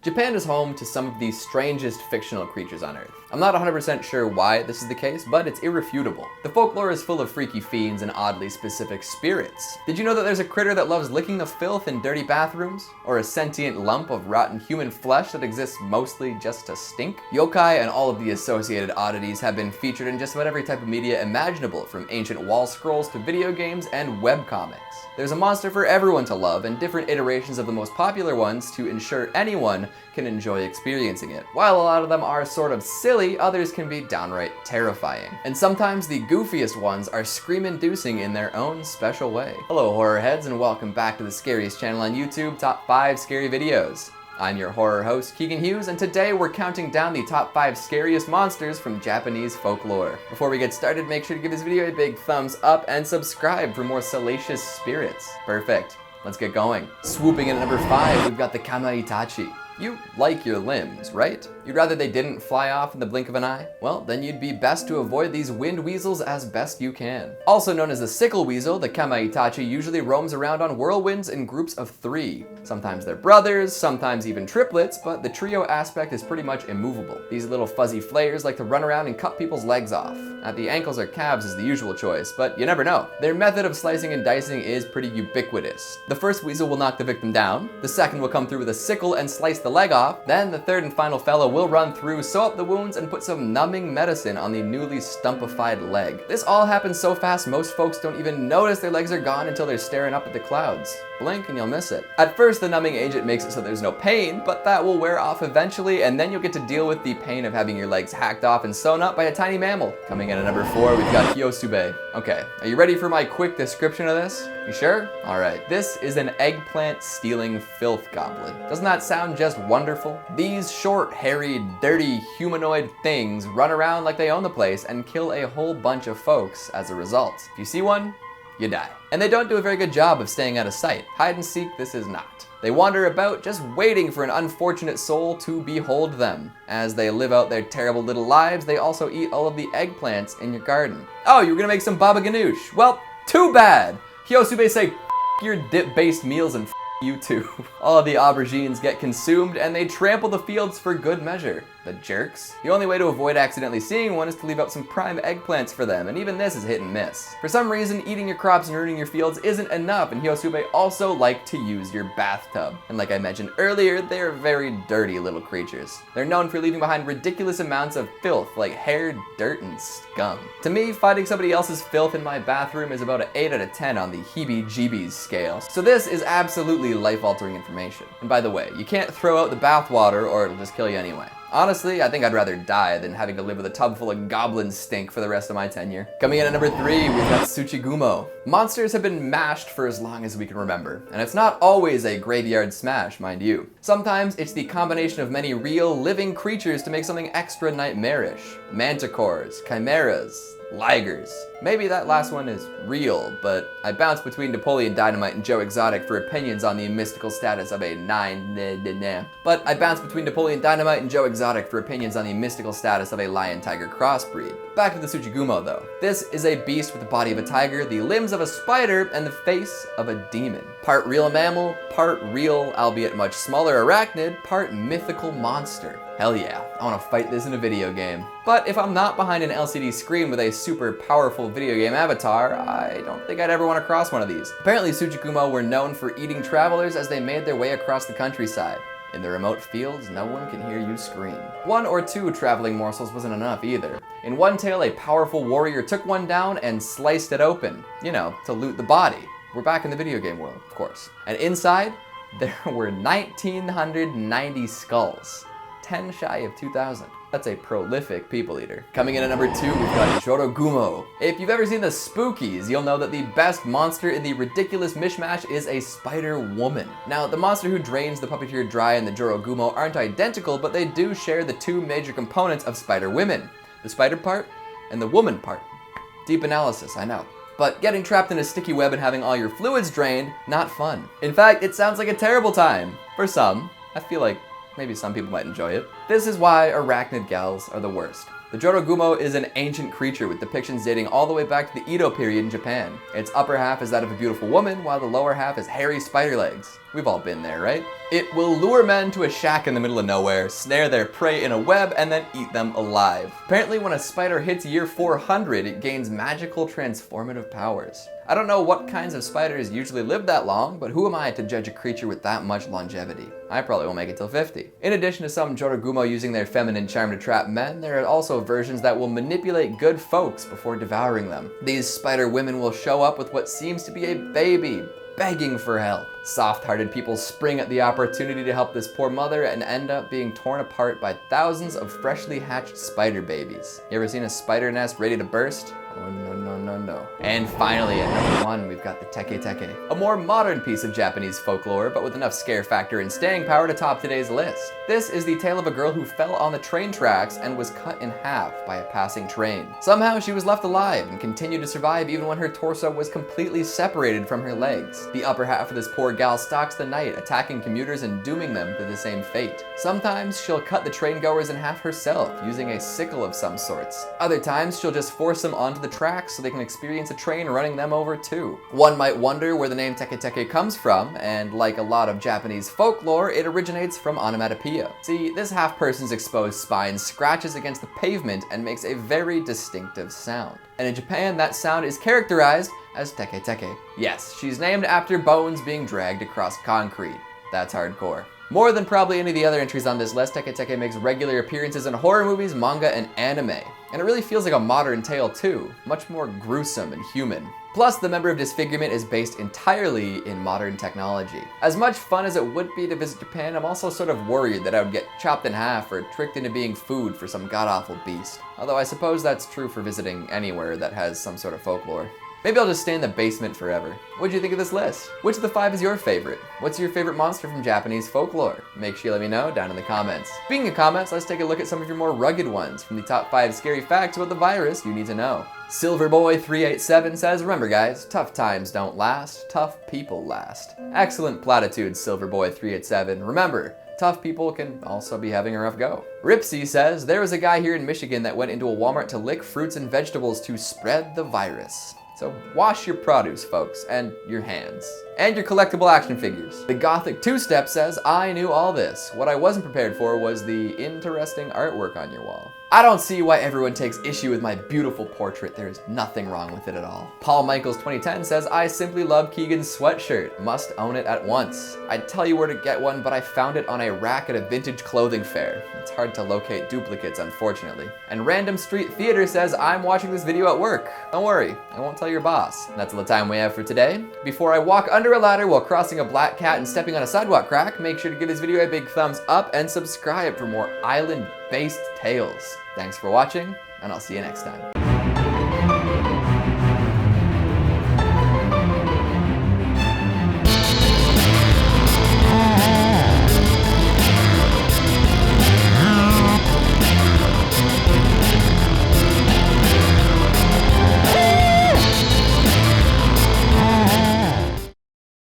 Japan is home to some of the strangest fictional creatures on Earth. I'm not 100% sure why this is the case, but it's irrefutable. The folklore is full of freaky fiends and oddly specific spirits. Did you know that there's a critter that loves licking the filth in dirty bathrooms? Or a sentient lump of rotten human flesh that exists mostly just to stink? Yokai and all of the associated oddities have been featured in just about every type of media imaginable, from ancient wall scrolls to video games and webcomics. There's a monster for everyone to love, and different iterations of the most popular ones to ensure anyone can enjoy experiencing it. While a lot of them are sort of silly, others can be downright terrifying. And sometimes the goofiest ones are scream-inducing in their own special way. Hello horror heads, and welcome back to the scariest channel on YouTube, Top 5 Scary Videos. I'm your horror host, Keegan Hughes, and today we're counting down the top 5 scariest monsters from Japanese folklore. Before we get started, make sure to give this video a big thumbs up and subscribe for more salacious spirits. Perfect. Let's get going. Swooping in at number 5, we've got the Itachi. You like your limbs, right? You'd rather they didn't fly off in the blink of an eye? Well, then you'd be best to avoid these wind weasels as best you can. Also known as the sickle weasel, the Itachi usually roams around on whirlwinds in groups of 3. Sometimes they're brothers, sometimes even triplets, but the trio aspect is pretty much immovable. These little fuzzy flayers like to run around and cut people's legs off. At the ankles or calves is the usual choice, but you never know. Their method of slicing and dicing is pretty ubiquitous. The first weasel will knock the victim down, the second will come through with a sickle and slice the leg off, then the third and final fellow will run through, sew up the wounds, and put some numbing medicine on the newly stumpified leg. This all happens so fast most folks don't even notice their legs are gone until they're staring up at the clouds. Blink and you'll miss it. At first, the numbing agent makes it so there's no pain, but that will wear off eventually, and then you'll get to deal with the pain of having your legs hacked off and sewn up by a tiny mammal. Coming in at number 4, we've got Heosu. Okay, are you ready for my quick description of this? You sure? Alright, this is an eggplant stealing filth goblin. Doesn't that sound just wonderful? These short, hairy, dirty, humanoid things run around like they own the place and kill a whole bunch of folks as a result. If you see one, you die. And they don't do a very good job of staying out of sight. Hide and seek, this is not. They wander about just waiting for an unfortunate soul to behold them. As they live out their terrible little lives, they also eat all of the eggplants in your garden. Oh, you were gonna make some baba ganoush. Well, too bad. Heosu say, F your dip-based meals and F you too. All of the aubergines get consumed and they trample the fields for good measure. The jerks. The only way to avoid accidentally seeing one is to leave out some prime eggplants for them, and even this is hit and miss. For some reason, eating your crops and ruining your fields isn't enough, and Heosu also like to use your bathtub. And like I mentioned earlier, they're very dirty little creatures. They're known for leaving behind ridiculous amounts of filth, like hair, dirt, and scum. To me, finding somebody else's filth in my bathroom is about an 8 out of 10 on the heebie-jeebies scale. So this is absolutely life-altering information. And by the way, you can't throw out the bathwater or it'll just kill you anyway. Honestly, I think I'd rather die than having to live with a tub full of goblin stink for the rest of my tenure. Coming in at number 3, we've got Tsuchigumo. Monsters have been mashed for as long as we can remember, and it's not always a graveyard smash, mind you. Sometimes it's the combination of many real, living creatures to make something extra nightmarish. Manticores, chimeras, ligers. Maybe that last one is real, but I bounce between Napoleon Dynamite and Joe Exotic for opinions on the mystical status of a lion tiger crossbreed. Back to the Tsuchigumo though. This is a beast with the body of a tiger, the limbs of a spider, and the face of a demon. Part real mammal, part real, albeit much smaller arachnid, part mythical monster. Hell yeah, I want to fight this in a video game. But if I'm not behind an LCD screen with a super powerful video game avatar, I don't think I'd ever want to cross one of these. Apparently Tsuchigumo were known for eating travelers as they made their way across the countryside. In the remote fields, no one can hear you scream. 1 or 2 traveling morsels wasn't enough either. In one tale, a powerful warrior took one down and sliced it open, you know, to loot the body. We're back in the video game world, of course. And inside, there were 1,990 skulls. 10 shy of 2,000. That's a prolific people eater. Coming in at number 2, we've got Chotu Gumo. If you've ever seen the Spookies, you'll know that the best monster in the ridiculous mishmash is a spider woman. Now, the monster who drains the puppeteer dry and the Chotu Gumo aren't identical, but they do share the 2 major components of spider women. The spider part and the woman part. Deep analysis, I know. But getting trapped in a sticky web and having all your fluids drained, not fun. In fact, it sounds like a terrible time. For some. I feel like maybe some people might enjoy it. This is why arachnid gals are the worst. The Chotu Gumo is an ancient creature with depictions dating all the way back to the Edo period in Japan. Its upper half is that of a beautiful woman, while the lower half is hairy spider legs. We've all been there, right? It will lure men to a shack in the middle of nowhere, snare their prey in a web, and then eat them alive. Apparently, when a spider hits year 400, it gains magical transformative powers. I don't know what kinds of spiders usually live that long, but who am I to judge a creature with that much longevity? I probably won't make it till 50. In addition to some Chotu Gumo using their feminine charm to trap men, there are also versions that will manipulate good folks before devouring them. These spider women will show up with what seems to be a baby, begging for help. Soft-hearted people spring at the opportunity to help this poor mother and end up being torn apart by thousands of freshly hatched spider babies. You ever seen a spider nest ready to burst? Oh no, no, no, no. And finally, at number 1, we've got the Teka, a more modern piece of Japanese folklore, but with enough scare factor and staying power to top today's list. This is the tale of a girl who fell on the train tracks and was cut in half by a passing train. Somehow she was left alive and continued to survive even when her torso was completely separated from her legs. The upper half of this poor gal stalks the night, attacking commuters and dooming them to the same fate. Sometimes she'll cut the train goers in half herself, using a sickle of some sorts. Other times she'll just force them onto the tracks so they can experience a train running them over too. One might wonder where the name Teka comes from, and like a lot of Japanese folklore, it originates from onomatopoeia. See, this half-person's exposed spine scratches against the pavement and makes a very distinctive sound. And in Japan, that sound is characterized as teke. Yes, she's named after bones being dragged across concrete. That's hardcore. More than probably any of the other entries on this list, Teka makes regular appearances in horror movies, manga, and anime. And it really feels like a modern tale too, much more gruesome and human. Plus, the member of disfigurement is based entirely in modern technology. As much fun as it would be to visit Japan, I'm also sort of worried that I would get chopped in half or tricked into being food for some god-awful beast. Although I suppose that's true for visiting anywhere that has some sort of folklore. Maybe I'll just stay in the basement forever. What'd you think of this list? Which of the 5 is your favorite? What's your favorite monster from Japanese folklore? Make sure you let me know down in the comments. Speaking of comments, let's take a look at some of your more rugged ones from the top 5 scary facts about the virus you need to know. Silverboy387 says, remember guys, tough times don't last, tough people last. Excellent platitude, Silverboy387. Remember, tough people can also be having a rough go. Ripsy says, there was a guy here in Michigan that went into a Walmart to lick fruits and vegetables to spread the virus. So wash your produce, folks, and your hands. And your collectible action figures. The Gothic Two-Step says, I knew all this. What I wasn't prepared for was the interesting artwork on your wall. I don't see why everyone takes issue with my beautiful portrait. There's nothing wrong with it at all. Paul Michaels 2010 says, I simply love Keegan's sweatshirt. Must own it at once. I'd tell you where to get one, but I found it on a rack at a vintage clothing fair. It's hard to locate duplicates, unfortunately. And Random Street Theater says, I'm watching this video at work. Don't worry, I won't tell your boss. That's all the time we have for today. Before I walk under a ladder while crossing a black cat and stepping on a sidewalk crack, make sure to give this video a big thumbs up and subscribe for more island-based tales. Thanks for watching, and I'll see you next time.